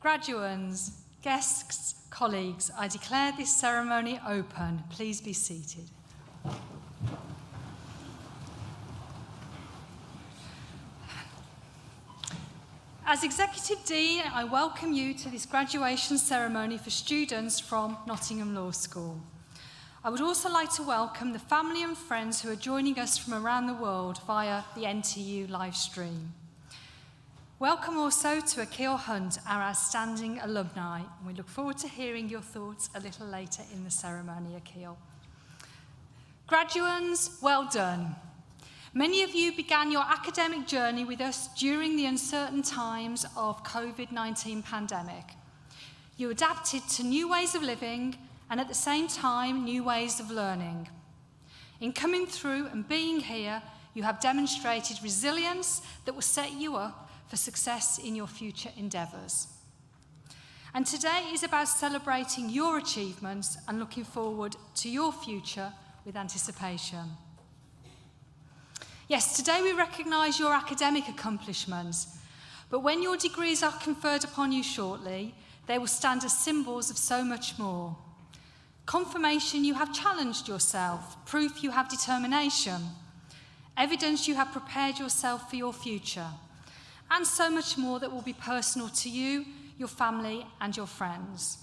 Graduands, guests, colleagues, I declare this ceremony open. Please be seated. As Executive Dean, I welcome you to this graduation ceremony for students from Nottingham Law School. I would also like to welcome the family and friends who are joining us from around the world via the NTU live stream. Welcome also to Akil Hunt, our outstanding alumni, and we look forward to hearing your thoughts a little later in the ceremony, Akil. Graduands, well done. Many of you began your academic journey with us during the uncertain times of COVID-19 pandemic. You adapted to new ways of living and at the same time, new ways of learning. In coming through and being here, you have demonstrated resilience that will set you up for success in your future endeavours. And today is about celebrating your achievements and looking forward to your future with anticipation. Yes, today we recognise your academic accomplishments, but when your degrees are conferred upon you shortly, they will stand as symbols of so much more. Confirmation you have challenged yourself, proof you have determination, evidence you have prepared yourself for your future, and so much more that will be personal to you, your family, and your friends.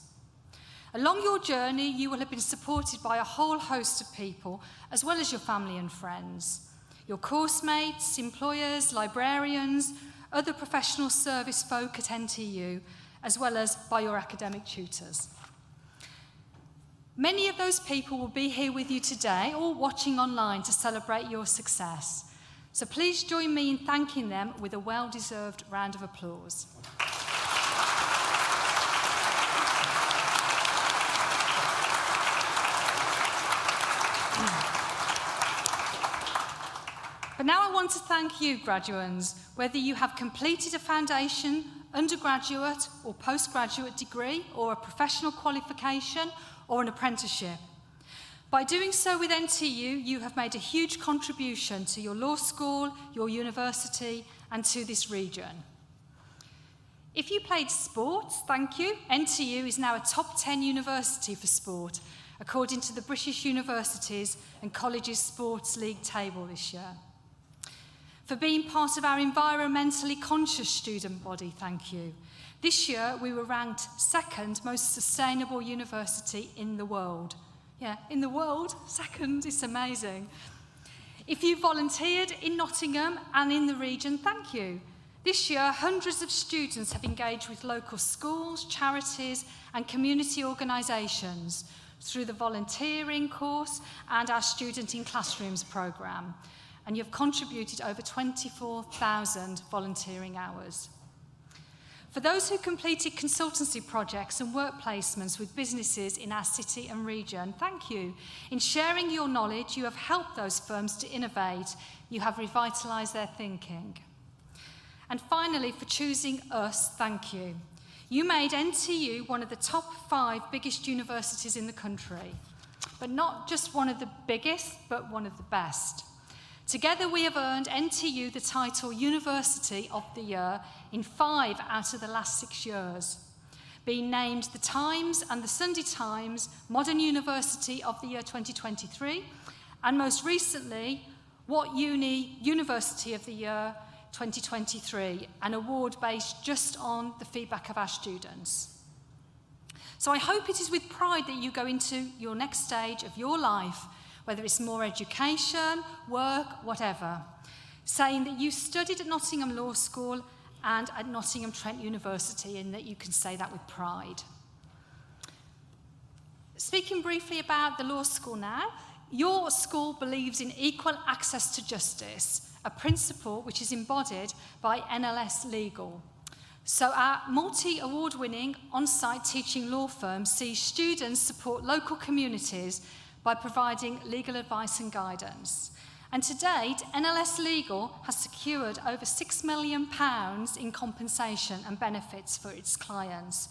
Along your journey, you will have been supported by a whole host of people, as well as your family and friends, your course mates, employers, librarians, other professional service folk at NTU, as well as by your academic tutors. Many of those people will be here with you today or watching online to celebrate your success. So please join me in thanking them with a well-deserved round of applause. But now I want to thank you, graduands, whether you have completed a foundation, undergraduate or postgraduate degree, or a professional qualification, or an apprenticeship. By doing so with NTU, you have made a huge contribution to your law school, your university, and to this region. If you played sports, thank you. NTU is now a top 10 university for sport, according to the British Universities and Colleges Sports League table this year. For being part of our environmentally conscious student body, thank you. This year, we were ranked second most sustainable university in the world. Yeah, in the world, second, it's amazing. If you volunteered in Nottingham and in the region, thank you. This year, hundreds of students have engaged with local schools, charities, and community organisations through the volunteering course and our Student in Classrooms programme. And you've contributed over 24,000 volunteering hours. For those who completed consultancy projects and work placements with businesses in our city and region, thank you. In sharing your knowledge, you have helped those firms to innovate. You have revitalised their thinking. And finally, for choosing us, thank you. You made NTU one of the top 5 biggest universities in the country. But not just one of the biggest, but one of the best. Together we have earned NTU the title University of the Year in 5 out of the last 6 years, being named the Times and the Sunday Times Modern University of the Year 2023, and most recently, What Uni University of the Year 2023, an award based just on the feedback of our students. So I hope it is with pride that you go into your next stage of your life, whether it's more education, work, whatever, saying that you studied at Nottingham Law School and at Nottingham Trent University, and that you can say that with pride. Speaking briefly about the law school now, your school believes in equal access to justice, a principle which is embodied by NLS Legal. So our multi-award-winning on-site teaching law firm sees students support local communities by providing legal advice and guidance. And to date, NLS Legal has secured over £6 million in compensation and benefits for its clients,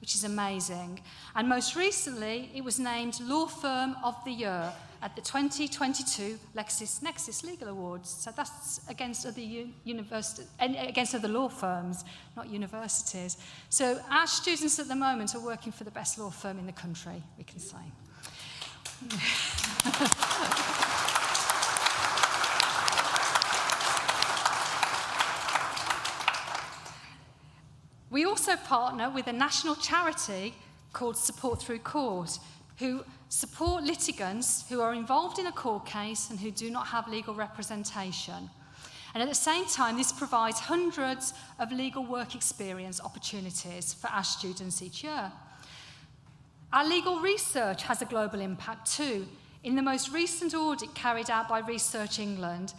which is amazing. And most recently, it was named Law Firm of the Year at the 2022 LexisNexis Legal Awards. So that's against other law firms, not universities. So our students at the moment are working for the best law firm in the country, we can say. We also partner with a national charity called Support Through Court, who support litigants who are involved in a court case and who do not have legal representation. And at the same time, this provides hundreds of legal work experience opportunities for our students each year. Our legal research has a global impact too. In the most recent audit carried out by Research England,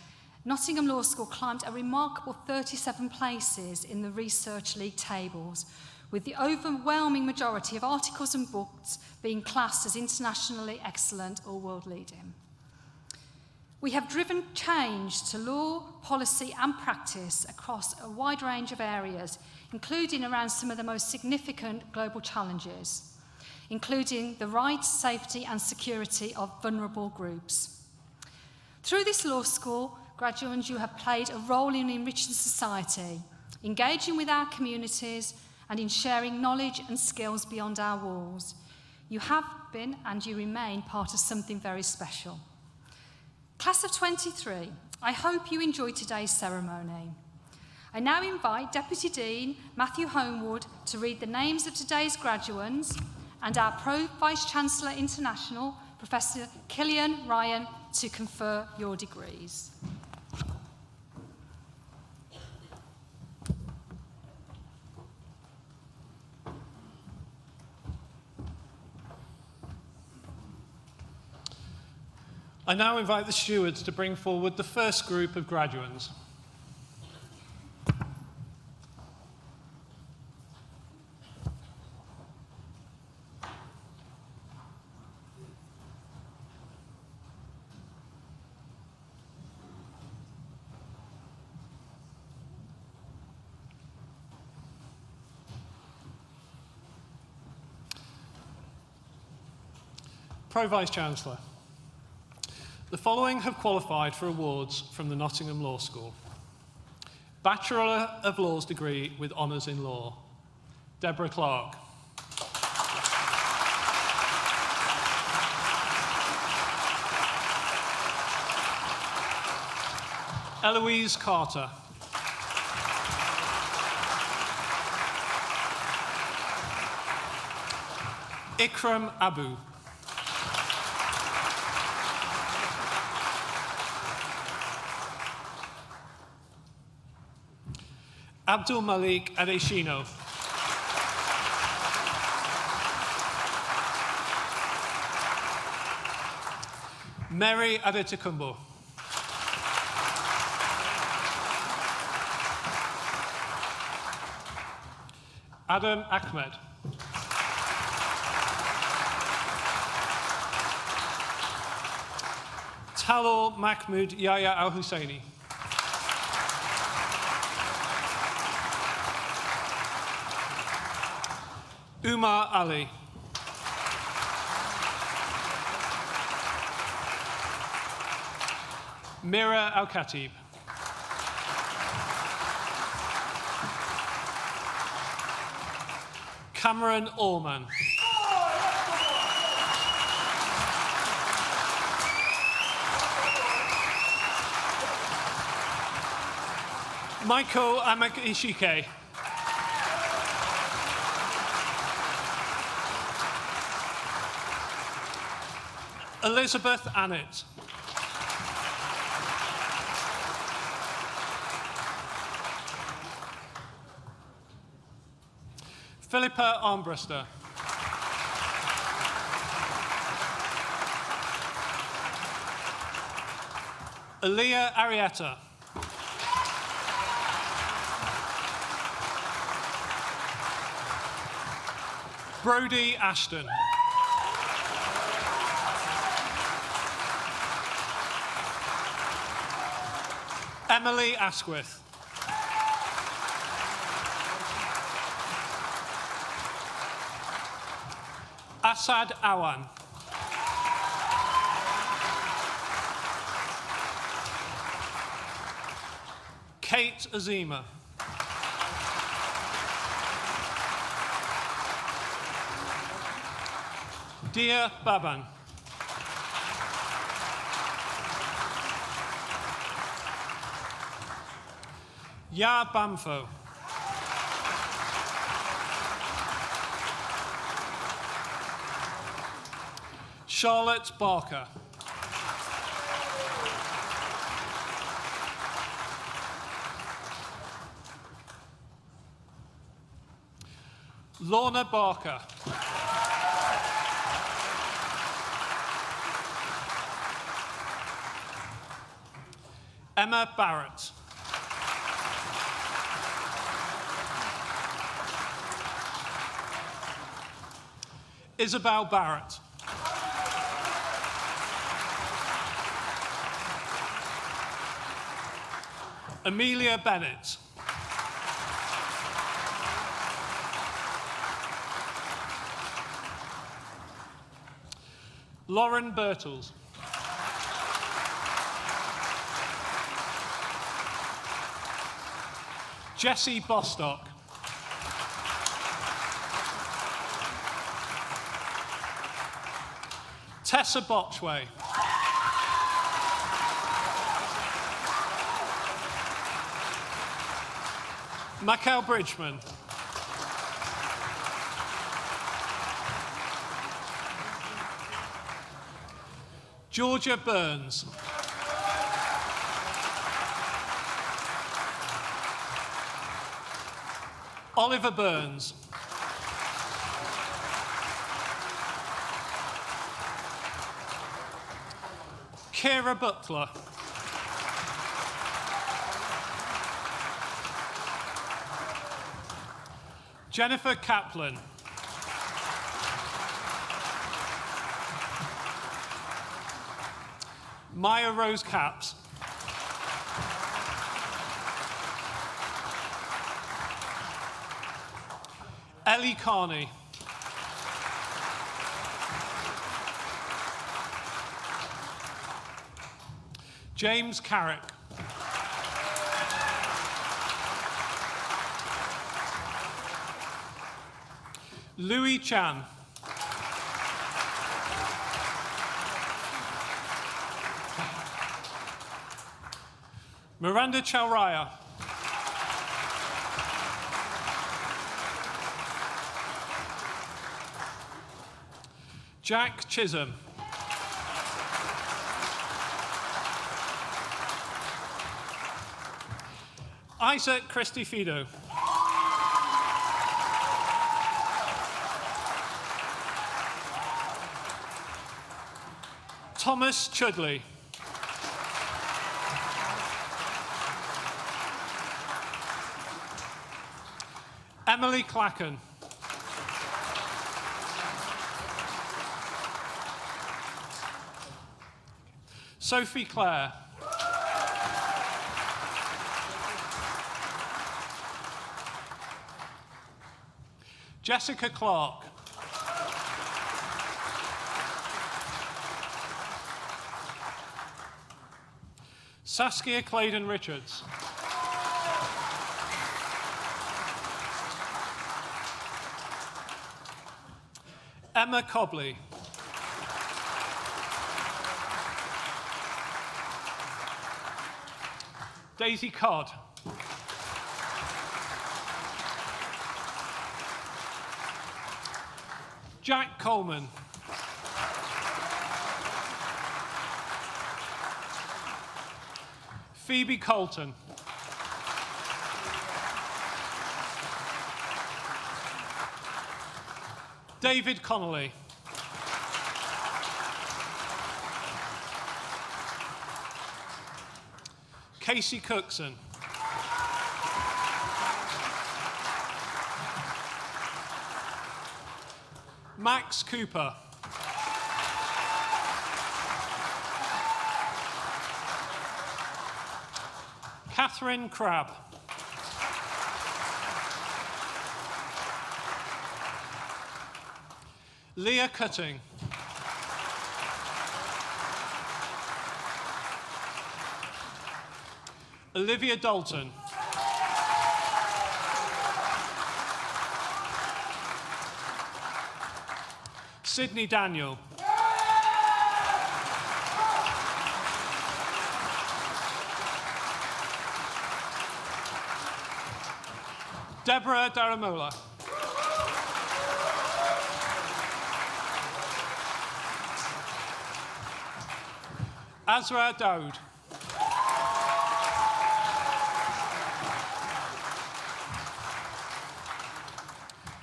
Nottingham Law School climbed a remarkable 37 places in the Research League tables, with the overwhelming majority of articles and books being classed as internationally excellent or world-leading. We have driven change to law, policy and practice across a wide range of areas, including around some of the most significant global challenges, including the rights, safety and security of vulnerable groups. Through this law school, graduates, you have played a role in enriching society, engaging with our communities and in sharing knowledge and skills beyond our walls. You have been and you remain part of something very special. Class of 23, I hope you enjoyed today's ceremony. I now invite Deputy Dean Matthew Homewood to read the names of today's graduates and our Pro Vice-Chancellor International, Professor Killian Ryan, to confer your degrees. I now invite the stewards to bring forward the first group of graduates. Pro Vice-Chancellor. The following have qualified for awards from the Nottingham Law School. Bachelor of Laws degree with honours in law, Deborah Clark. Eloise Carter. Ikram Abu. Abdul Malik Adeshino. Mary Adetokunbo. Adam Ahmed. Talal Mahmoud Yahya Al-Husseini. Umar Ali. Mira Al-Khatib. Cameron Allman. Michael Amak-Ishike. Elizabeth Annett. Philippa Armbruster. Aaliyah Arietta. Brodie Ashton. Emily Asquith. Asad Awan. Kate Azima. Dia Baban. Ya Bamfo. Charlotte Barker. Lorna Barker. Emma Barrett. Isabel Barrett. Amelia Bennett. Lauren Birtles. Jessie Bostock. Tessa Botchway. Michael Bridgman. Georgia Burns. Oliver Burns. Kira Butler. Jennifer Kaplan. Maya Rose Capps. Ellie Carney. James Carrick. Louis Chan. Miranda Chauraya. Jack Chisholm. Isaac Christie Fido. Thomas Chudley. Emily Clacken. Sophie Clare. Jessica Clark. Saskia Claydon Richards. Emma Cobley. Daisy Codd. Jack Coleman. Phoebe Colton. David Connolly. Casey Cookson. Max Cooper. Catherine Crabb. Leah Cutting. Olivia Dalton. Sydney Daniel. Deborah Daramola. Azra Daoud.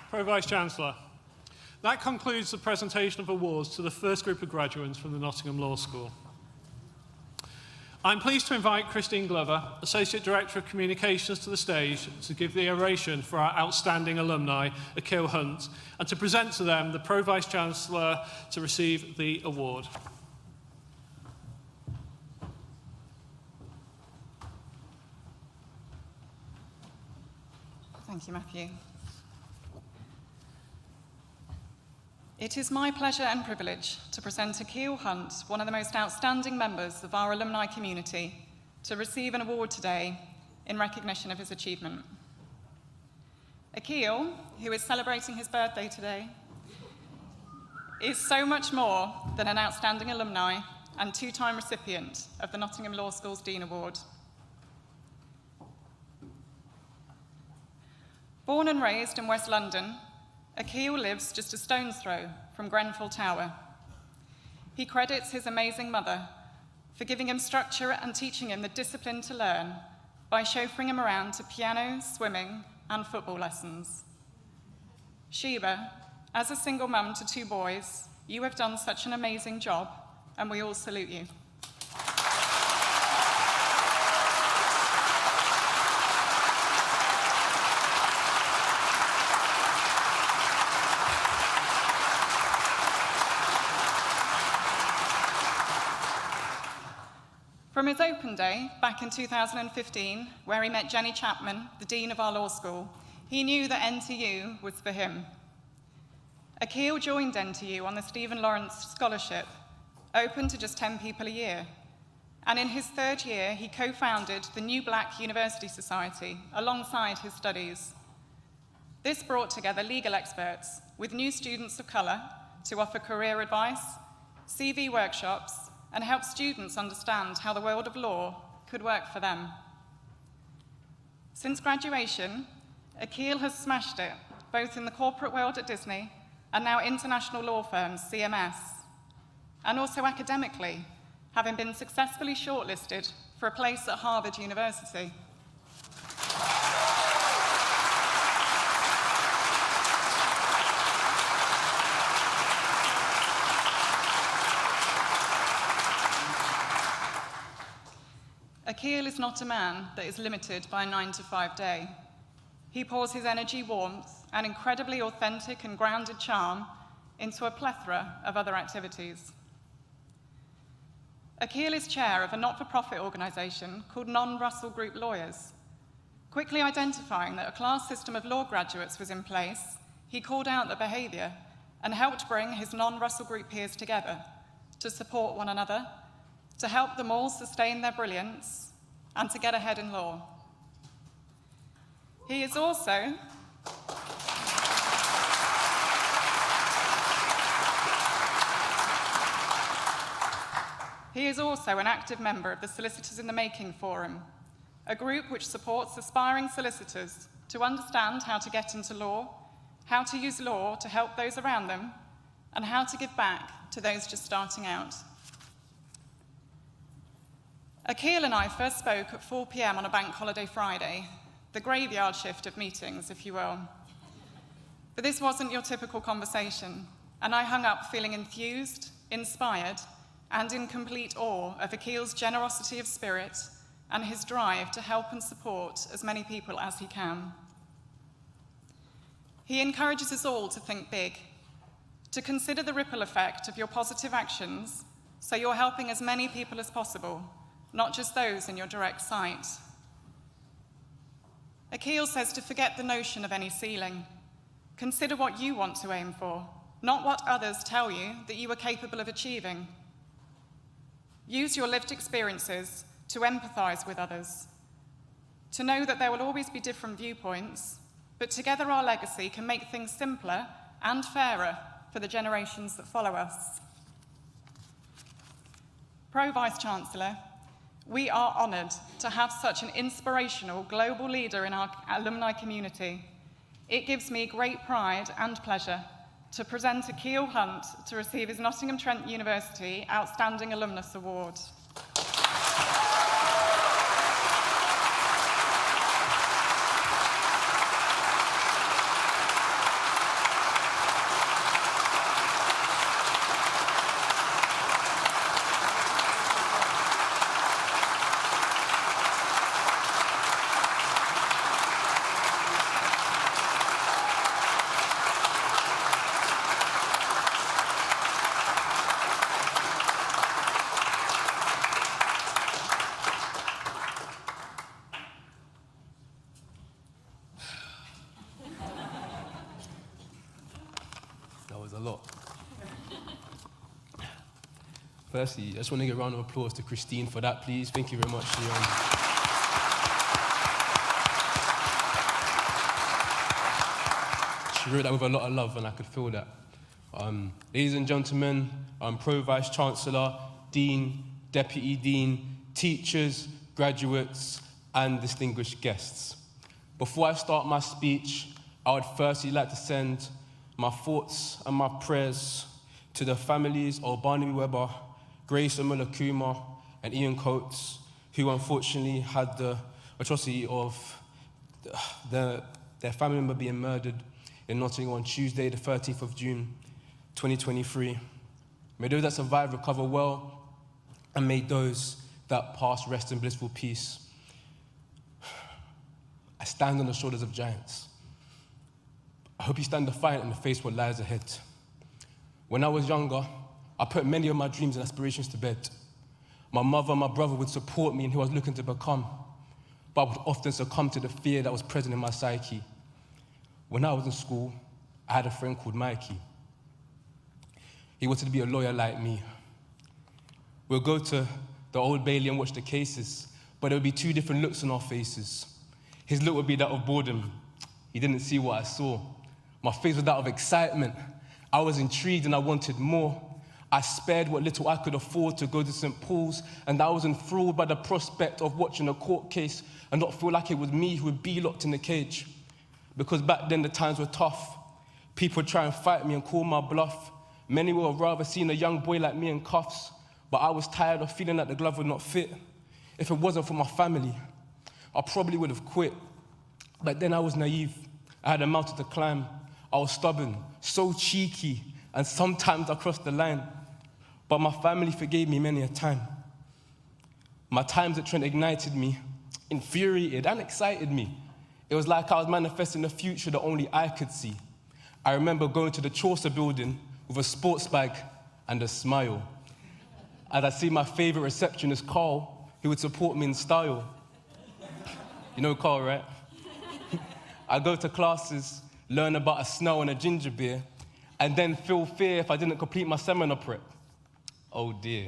Pro Vice-Chancellor. That concludes the presentation of awards to the first group of graduates from the Nottingham Law School. I'm pleased to invite Christine Glover, Associate Director of Communications, to the stage to give the oration for our outstanding alumni, Akil Hunt, and to present to them the Pro Vice-Chancellor to receive the award. Thank you, Matthew. It is my pleasure and privilege to present Akil Hunt, one of the most outstanding members of our alumni community, to receive an award today in recognition of his achievement. Akil, who is celebrating his birthday today, is so much more than an outstanding alumni and two-time recipient of the Nottingham Law School's Dean Award. Born and raised in West London, Akil lives just a stone's throw from Grenfell Tower. He credits his amazing mother for giving him structure and teaching him the discipline to learn by chauffeuring him around to piano, swimming, and football lessons. Sheba, as a single mum to two boys, you have done such an amazing job, and we all salute you. From his open day back in 2015, where he met Jenny Chapman, the Dean of our law school, he knew that NTU was for him. Akil joined NTU on the Stephen Lawrence Scholarship, open to just 10 people a year. And in his third year, he co-founded the New Black University Society alongside his studies. This brought together legal experts with new students of colour to offer career advice, CV workshops, and help students understand how the world of law could work for them. Since graduation, Akil has smashed it, both in the corporate world at Disney and now international law firms, CMS, and also academically, having been successfully shortlisted for a place at Harvard University. Akil is not a man that is limited by a 9-to-5 day. He pours his energy, warmth, and incredibly authentic and grounded charm into a plethora of other activities. Akil is chair of a not-for-profit organisation called Non-Russell Group Lawyers. Quickly identifying that a class system of law graduates was in place, he called out the behaviour and helped bring his non-Russell Group peers together to support one another, to help them all sustain their brilliance, and to get ahead in law. He is also an active member of the Solicitors in the Making Forum, a group which supports aspiring solicitors to understand how to get into law, how to use law to help those around them, and how to give back to those just starting out. Akil and I first spoke at 4 p.m. on a bank holiday Friday, the graveyard shift of meetings, if you will. But this wasn't your typical conversation, and I hung up feeling enthused, inspired, and in complete awe of Akil's generosity of spirit and his drive to help and support as many people as he can. He encourages us all to think big, to consider the ripple effect of your positive actions so you're helping as many people as possible, not just those in your direct sight. Akil says to forget the notion of any ceiling. Consider what you want to aim for, not what others tell you that you are capable of achieving. Use your lived experiences to empathise with others, to know that there will always be different viewpoints, but together our legacy can make things simpler and fairer for the generations that follow us. Pro-Vice-Chancellor, we are honoured to have such an inspirational global leader in our alumni community. It gives me great pride and pleasure to present Akil Hunt to receive his Nottingham Trent University Outstanding Alumnus Award. A lot. Firstly, I just want to give a round of applause to Christine for that, please. Thank you very much. She wrote that with a lot of love, and I could feel that. Ladies and gentlemen, Pro-Vice-Chancellor, Dean, Deputy Dean, teachers, graduates, and distinguished guests. Before I start my speech, I would firstly like to send my thoughts and my prayers to the families of Barnaby Webber, Grace Omolakuma, and Ian Coates, who unfortunately had the atrocity of their family member being murdered in Nottingham on Tuesday, the 13th of June, 2023. May those that survive recover well, and may those that pass rest in blissful peace. I stand on the shoulders of giants. I hope you stand defiant in the face of what lies ahead. When I was younger, I put many of my dreams and aspirations to bed. My mother and my brother would support me in who I was looking to become, but I would often succumb to the fear that was present in my psyche. When I was in school, I had a friend called Mikey. He wanted to be a lawyer like me. We'll go to the Old Bailey and watch the cases, but there would be two different looks on our faces. His look would be that of boredom. He didn't see what I saw. My face was that of excitement. I was intrigued and I wanted more. I spared what little I could afford to go to St. Paul's, and I was enthralled by the prospect of watching a court case and not feel like it was me who would be locked in the cage. Because back then the times were tough. People would try and fight me and call my bluff. Many would have rather seen a young boy like me in cuffs, but I was tired of feeling that the glove would not fit. If it wasn't for my family, I probably would have quit. But then I was naive. I had a mountain to climb. I was stubborn, so cheeky, and sometimes I crossed the line. But my family forgave me many a time. My times at Trent ignited me, infuriated and excited me. It was like I was manifesting a future that only I could see. I remember going to the Chaucer building with a sports bag and a smile. As I see my favorite receptionist, Carl, who would support me in style. You know Carl, right? I go to classes, learn about a snail and a ginger beer, and then feel fear if I didn't complete my seminar prep. Oh dear.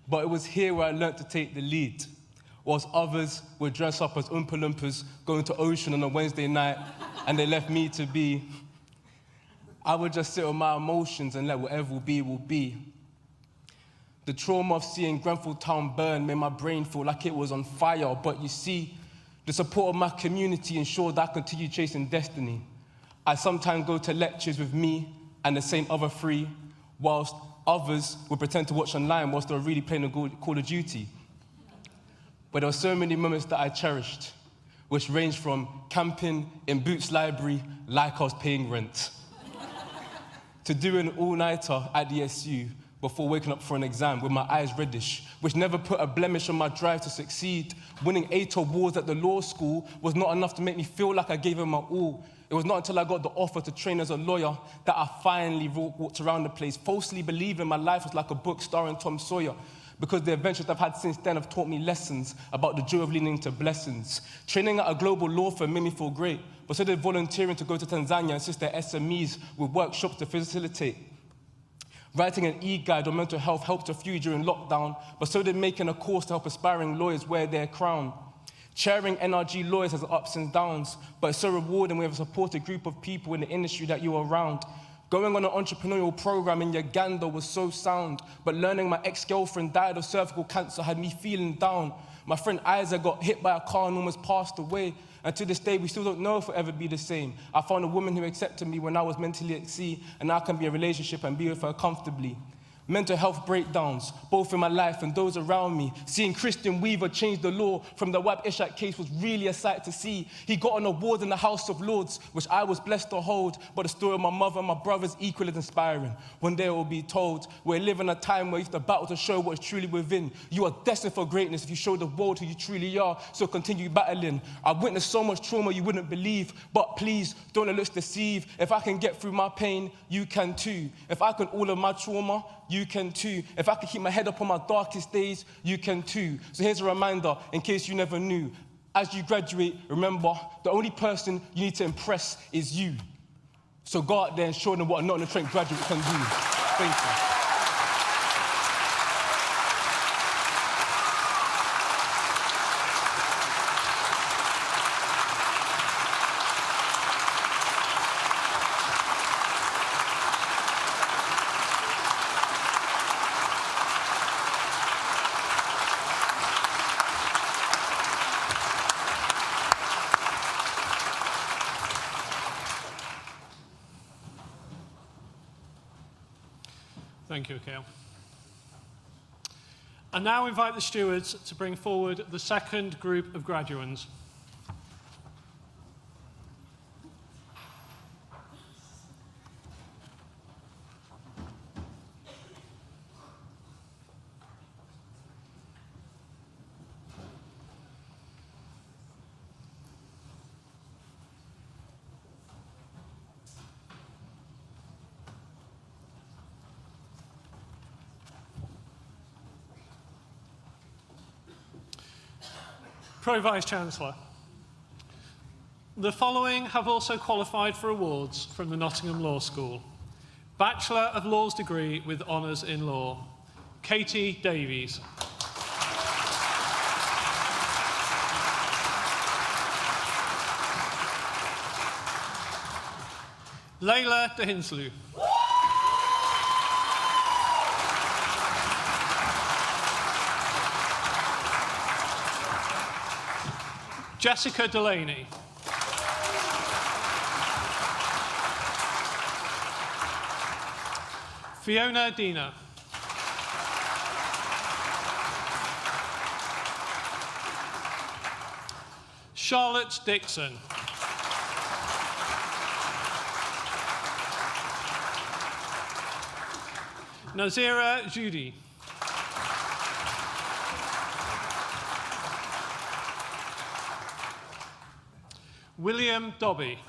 But it was here where I learnt to take the lead, whilst others would dress up as Oompa Loompas going to Ocean on a Wednesday night, and they left me to be. I would just sit with my emotions and let whatever will be, will be. The trauma of seeing Grenfell Town burn made my brain feel like it was on fire, but you see, the support of my community ensured that I continued chasing destiny. I sometimes go to lectures with me and the same other three, whilst others would pretend to watch online whilst they were really playing a Call of Duty. But there were so many moments that I cherished, which ranged from camping in Boots Library like I was paying rent, to doing an all-nighter at the SU before waking up for an exam with my eyes reddish, which never put a blemish on my drive to succeed. Winning 8 awards at the law school was not enough to make me feel like I gave it my all. It was not until I got the offer to train as a lawyer that I finally walked around the place, falsely believing my life was like a book starring Tom Sawyer. because the adventures I've had since then have taught me lessons about the joy of leaning into blessings. Training at a global law firm made me feel great, but so did volunteering to go to Tanzania and assist their SMEs with workshops to facilitate. Writing an e-guide on mental health helped a few during lockdown, but so did making a course to help aspiring lawyers wear their crown. Chairing NRG lawyers has ups and downs, but it's so rewarding when you have a supported group of people in the industry that you're around. Going on an entrepreneurial program in Uganda was so sound, but learning my ex-girlfriend died of cervical cancer had me feeling down. My friend Isaac got hit by a car and almost passed away, and to this day we still don't know if we'll ever be the same. I found a woman who accepted me when I was mentally at sea, and now I can be in a relationship and be with her comfortably. Mental health breakdowns, both in my life and those around me. Seeing Christian Weaver change the law from the Wab Ishak case was really a sight to see. He got an award in the House of Lords, which I was blessed to hold, but the story of my mother and my brothers equally as inspiring. One day it will be told, we're living a time where you have to battle to show what is truly within. You are destined for greatness if you show the world who you truly are, so continue battling. I've witnessed so much trauma you wouldn't believe, but please don't let looks deceive. If I can get through my pain, you can too. If I can all of my trauma, you can too. If I can keep my head up on my darkest days, you can too. So here's a reminder, in case you never knew. As you graduate, remember, the only person you need to impress is you. So go out there and show them what a Nottingham Trent graduate can do. Thank you. Thank you, Akil. I now invite the stewards to bring forward the second group of graduands. Pro-Vice-Chancellor, the following have also qualified for awards from the Nottingham Law School. Bachelor of Laws degree with honours in law, Katie Davies. Layla de Hinslew. Jessica Delaney. Fiona Dina. Charlotte Dixon. Nazira Judy. William Dobby.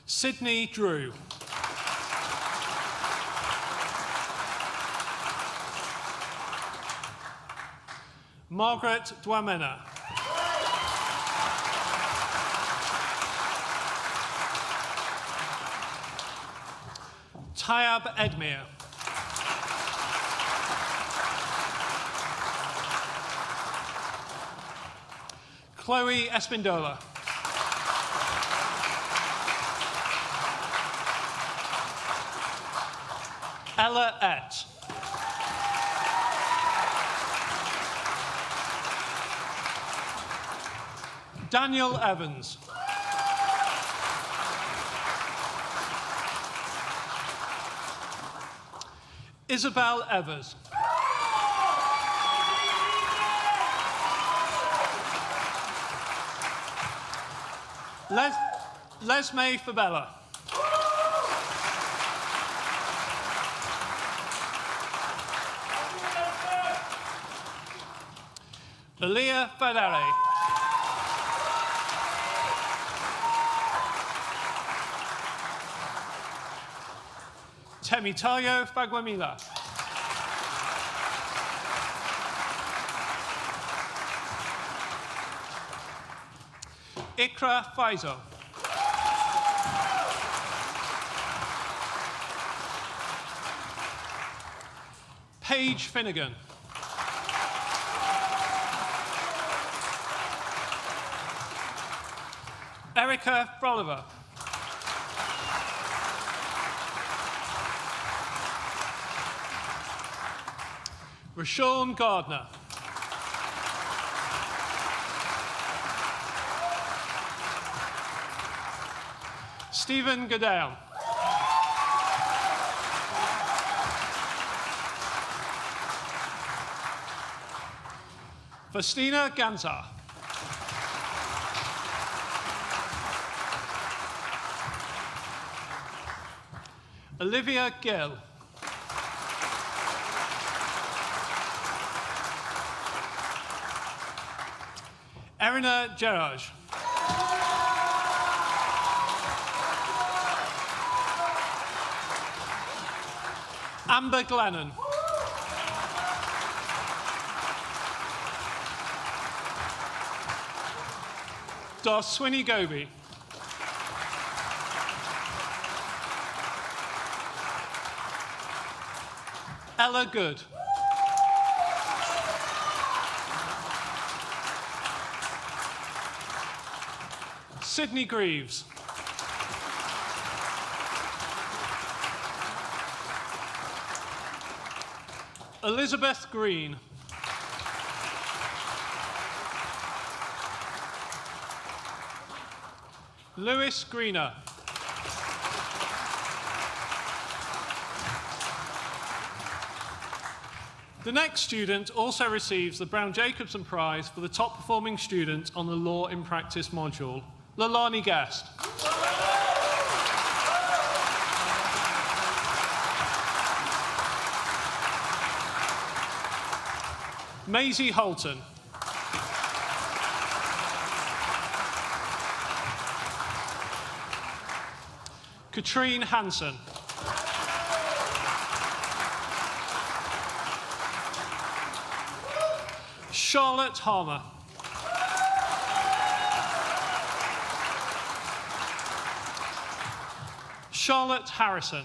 Sydney Drew. Margaret Dwamena. Tyab Edmere. Chloe Espindola. Ella Ett. Daniel Evans. Isabel Evers. Lesme Fabella. Aaliyah Fadare. Temitayo Fagwamila. Ikra Faizo. Paige Finnegan. Erica Froliver. Rashawn Gardner. Stephen Goodale. Faustina Gantar. Olivia Gill. Erina Gerard. Amber Glennon. Swinny Goby. Ella Good. Sydney Greaves. Elizabeth Green. Lewis Greener. The next student also receives the Brown-Jacobson Prize for the top performing student on the Law in Practice module, Lalani Guest. Maisie Holton. Katrine Hansen. Charlotte Harmer. Charlotte Harrison.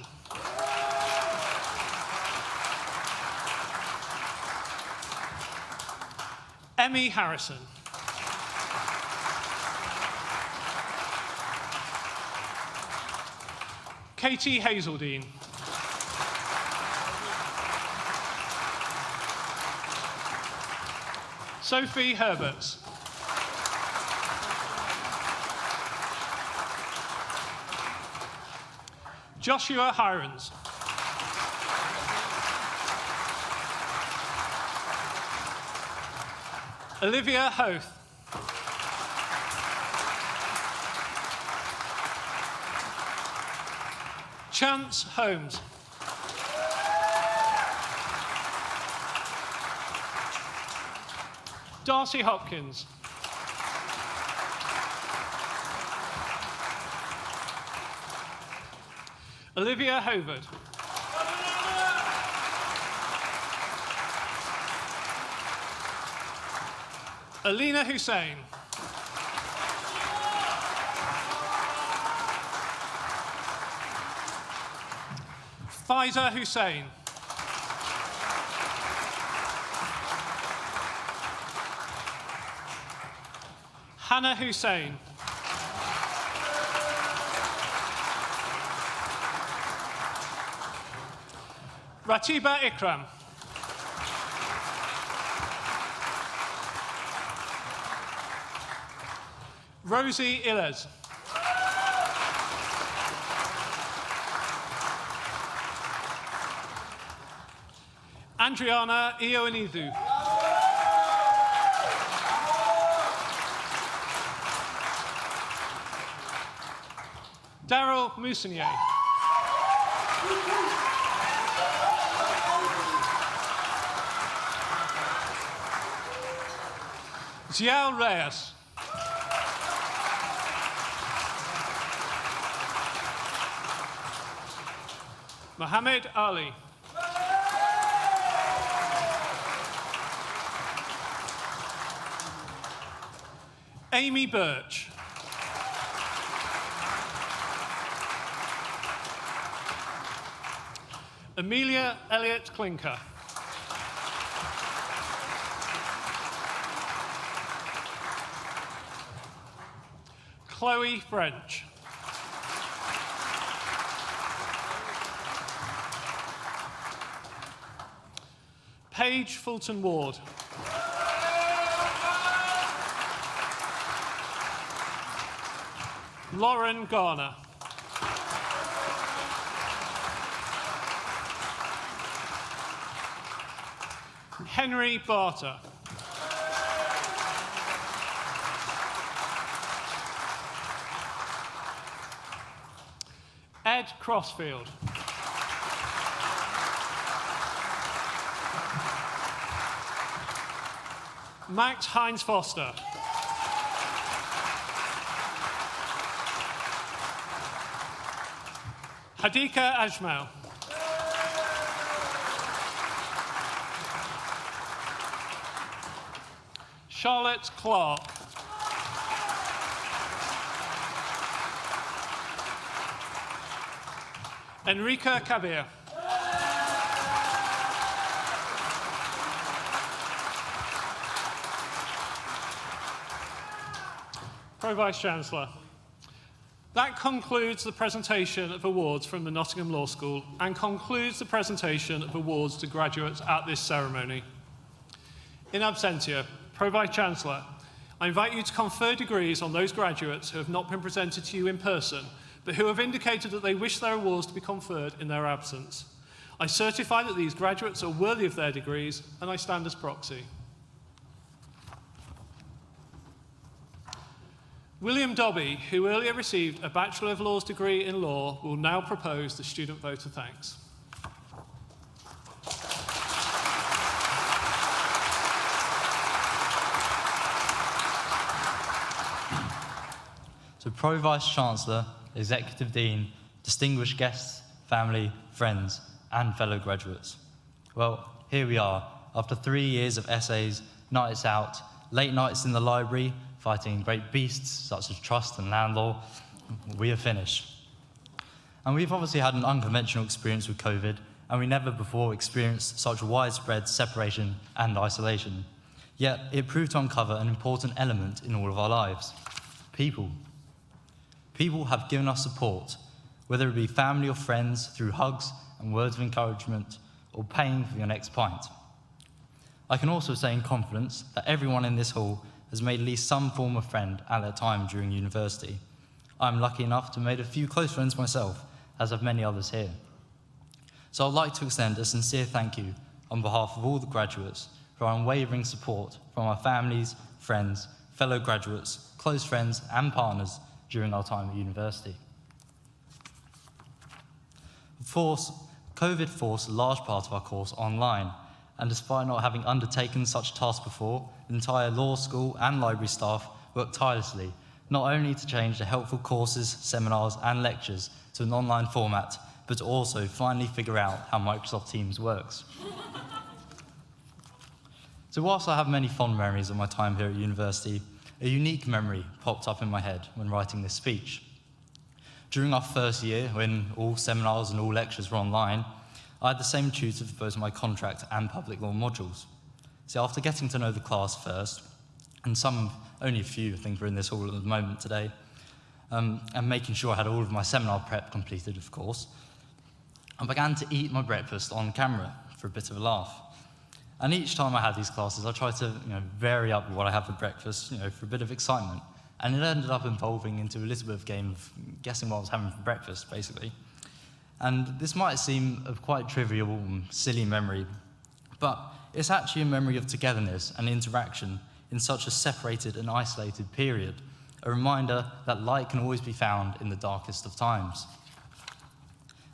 Emmy Harrison. Katie Hazeldine. Sophie Herberts. Joshua Hirons. Olivia Hoth. Chance Holmes. Darcy Hopkins. Olivia Hovard. Alina Hussein. Faiza Hussein. Hannah Hussein. Ratiba Ikram. Rosie Illes. Andriana Ioanidou. Daryl Moussinier. Zial Reyes. Mohammed Ali. Amy Birch. Amelia Elliott Clinker. Chloe French. Paige Fulton Ward. Lauren Garner. Henry Barter. Ed Crossfield. Max Hines Foster. Hadika Ajmal. Charlotte Clark. Enrica Kabir. Pro Vice-Chancellor. That concludes the presentation of awards from the Nottingham Law School and concludes the presentation of awards to graduates at this ceremony. In absentia, Pro Vice-Chancellor, I invite you to confer degrees on those graduates who have not been presented to you in person, but who have indicated that they wish their awards to be conferred in their absence. I certify that these graduates are worthy of their degrees, and I stand as proxy. William Dobby, who earlier received a Bachelor of Laws degree in law, will now propose the student vote of thanks. So Pro Vice-Chancellor, Executive Dean, distinguished guests, family, friends, and fellow graduates. Well, here we are, after 3 years of essays, nights out, late nights in the library, fighting great beasts such as trust and land law, we are finished. And we've obviously had an unconventional experience with COVID, and we never before experienced such widespread separation and isolation. Yet it proved to uncover an important element in all of our lives: people. People have given us support, whether it be family or friends, through hugs and words of encouragement, or paying for your next pint. I can also say in confidence that everyone in this hall has made at least some form of friend at their time during university. I'm lucky enough to have made a few close friends myself, as have many others here. So I'd like to extend a sincere thank you on behalf of all the graduates for our unwavering support from our families, friends, fellow graduates, close friends and partners during our time at university. Of course, COVID forced a large part of our course online, and despite not having undertaken such tasks before, the entire law school and library staff worked tirelessly, not only to change the helpful courses, seminars and lectures to an online format, but to also finally figure out how Microsoft Teams works. So whilst I have many fond memories of my time here at university, a unique memory popped up in my head when writing this speech. During our first year, when all seminars and all lectures were online, I had the same tutor for both my contract and public law modules. So after getting to know the class first, and only a few I think are in this hall at the moment today, and making sure I had all of my seminar prep completed, of course, I began to eat my breakfast on camera for a bit of a laugh. And each time I had these classes, I tried to vary up what I had for breakfast, for a bit of excitement. And it ended up evolving into a little bit of a game of guessing what I was having for breakfast, basically. And this might seem a quite trivial and silly memory, but it's actually a memory of togetherness and interaction in such a separated and isolated period, a reminder that light can always be found in the darkest of times.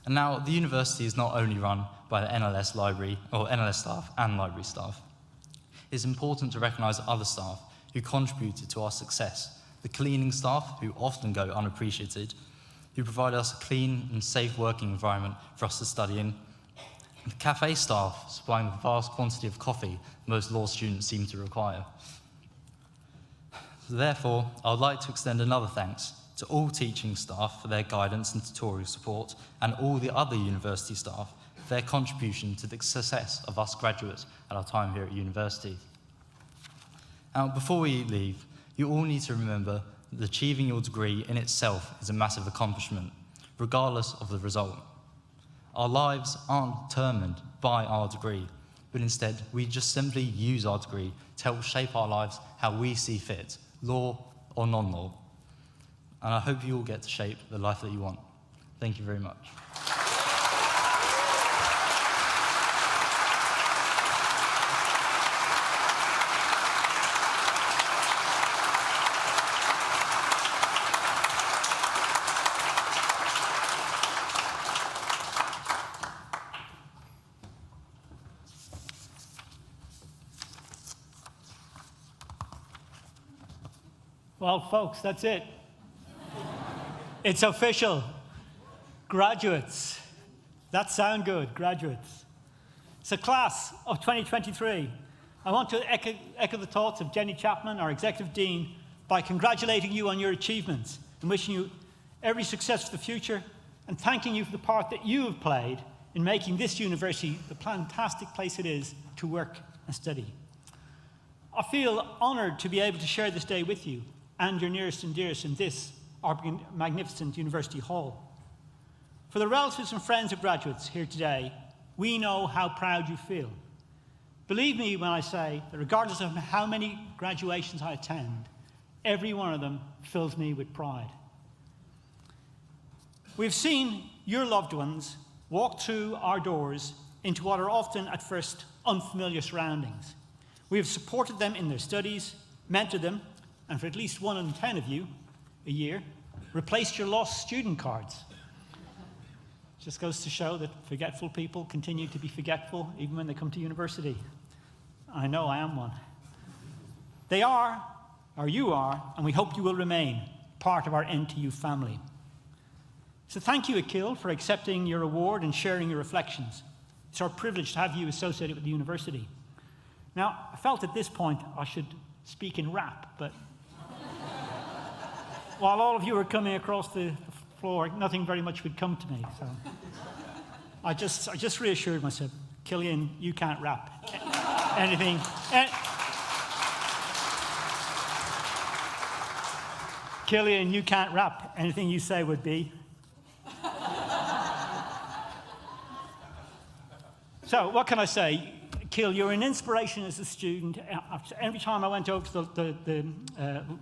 And now, the university is not only run by the NLS library, or NLS staff and library staff. It's important to recognise other staff who contributed to our success, the cleaning staff, who often go unappreciated, who provide us a clean and safe working environment for us to study in, the cafe staff supplying the vast quantity of coffee most law students seem to require. Therefore, I would like to extend another thanks to all teaching staff for their guidance and tutorial support, and all the other university staff for their contribution to the success of us graduates at our time here at university. Now, before we leave, you all need to remember that achieving your degree in itself is a massive accomplishment, regardless of the result. Our lives aren't determined by our degree, but instead we just simply use our degree to help shape our lives how we see fit, law or non-law. And I hope you all get to shape the life that you want. Thank you very much. Well, folks, that's it. It's official. Graduates. That sound good, graduates. So class of 2023, I want to echo the thoughts of Jenny Chapman, our Executive Dean, by congratulating you on your achievements and wishing you every success for the future and thanking you for the part that you have played in making this university the fantastic place it is to work and study. I feel honoured to be able to share this day with you and your nearest and dearest in this, our magnificent University Hall. For the relatives and friends of graduates here today, we know how proud you feel. Believe me when I say that regardless of how many graduations I attend, every one of them fills me with pride. We've seen your loved ones walk through our doors into what are often at first unfamiliar surroundings. We have supported them in their studies, mentored them, and for at least 1 in 10 of you a year, replaced your lost student cards. Just goes to show that forgetful people continue to be forgetful even when they come to university. I know I am one. They are, or you are, and we hope you will remain part of our NTU family. So thank you, Akil, for accepting your award and sharing your reflections. It's our privilege to have you associated with the university. Now, I felt at this point I should speak in rap, but while all of you were coming across the floor, nothing very much would come to me. So I just reassured myself, Killian, you can't rap anything. Killian, you can't rap. Anything you say would be. So what can I say? Kil, you're an inspiration as a student. Every time I went over to the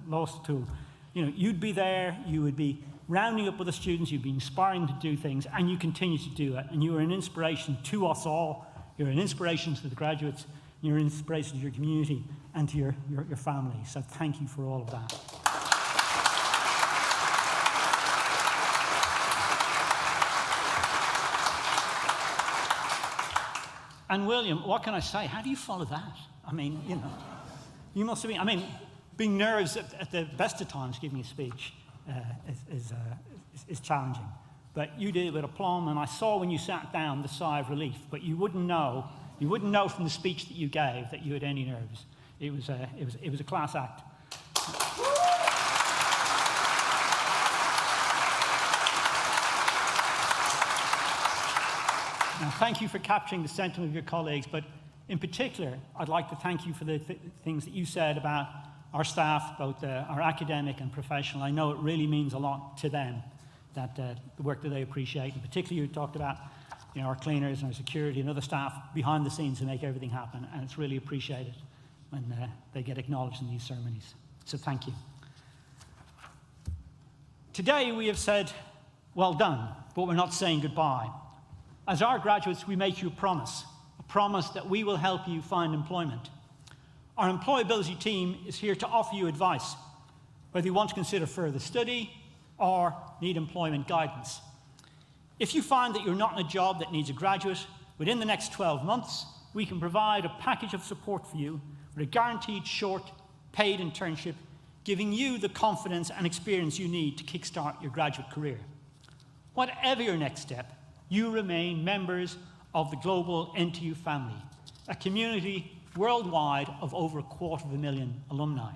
law school, you know, you'd be there, you would be rounding up with the students, you'd be inspiring them to do things, and you continue to do it. And you are an inspiration to us all. You're an inspiration to the graduates. You're an inspiration to your community and to your family. So thank you for all of that. And William, what can I say? How do you follow that? I mean, you know, you must have been, I mean, being nervous at the best of times giving a speech is challenging. But you did it with aplomb, and I saw when you sat down the sigh of relief, but you wouldn't know from the speech that you gave that you had any nerves. It was a class act. Now, thank you for capturing the sentiment of your colleagues, but in particular, I'd like to thank you for the things that you said about our staff, both our academic and professional. I know it really means a lot to them, that the work that they appreciate. And particularly, you talked about, you know, our cleaners and our security and other staff behind the scenes to make everything happen, and it's really appreciated when they get acknowledged in these ceremonies. So thank you. Today, we have said, well done, but we're not saying goodbye. As our graduates, we make you a promise that we will help you find employment. Our employability team is here to offer you advice, whether you want to consider further study or need employment guidance. If you find that you're not in a job that needs a graduate, within the next 12 months, we can provide a package of support for you with a guaranteed short, paid internship, giving you the confidence and experience you need to kickstart your graduate career. whatever your next step, you remain members of the global NTU family, a community worldwide of over 250,000 alumni.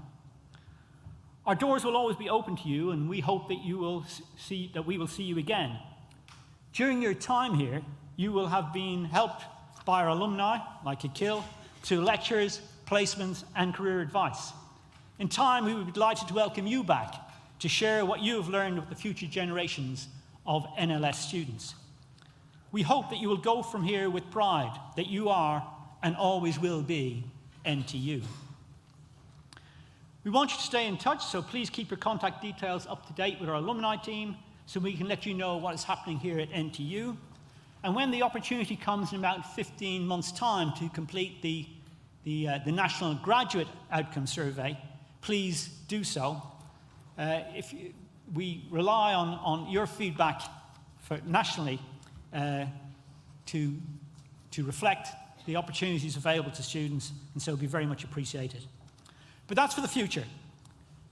Our doors will always be open to you, and we hope that we will see you again. During your time here, you will have been helped by our alumni, like Akil, to lectures, placements, and career advice. In time, we would be delighted to welcome you back to share what you have learned with the future generations of NLS students. We hope that you will go from here with pride that you are and always will be NTU. We want you to stay in touch, so please keep your contact details up to date with our alumni team so we can let you know what is happening here at NTU. And when the opportunity comes in about 15 months' time to complete the National Graduate Outcome Survey, please do so. We rely on your feedback nationally to reflect the opportunities available to students, and so it'll be very much appreciated. But that's for the future.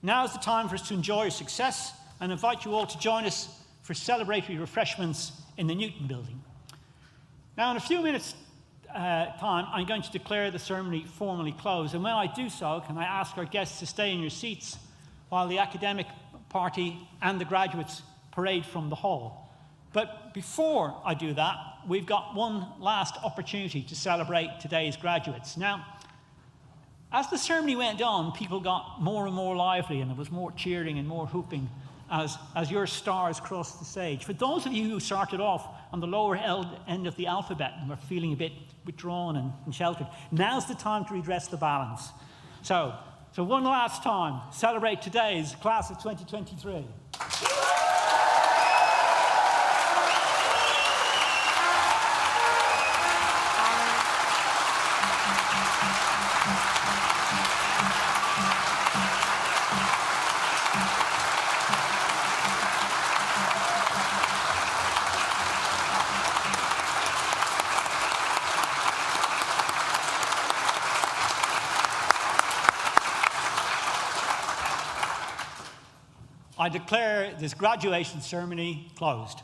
Now is the time for us to enjoy your success and invite you all to join us for celebratory refreshments in the Newton building. Now, in a few minutes' time, I'm going to declare the ceremony formally closed, and when I do so, can I ask our guests to stay in your seats while the academic party and the graduates parade from the hall. But before I do that, we've got one last opportunity to celebrate today's graduates. Now, as the ceremony went on, people got more and more lively, and there was more cheering and more whooping as your stars crossed the stage. For those of you who started off on the lower end of the alphabet and were feeling a bit withdrawn and sheltered, now's the time to redress the balance. So one last time, celebrate today's class of 2023. I declare this graduation ceremony closed.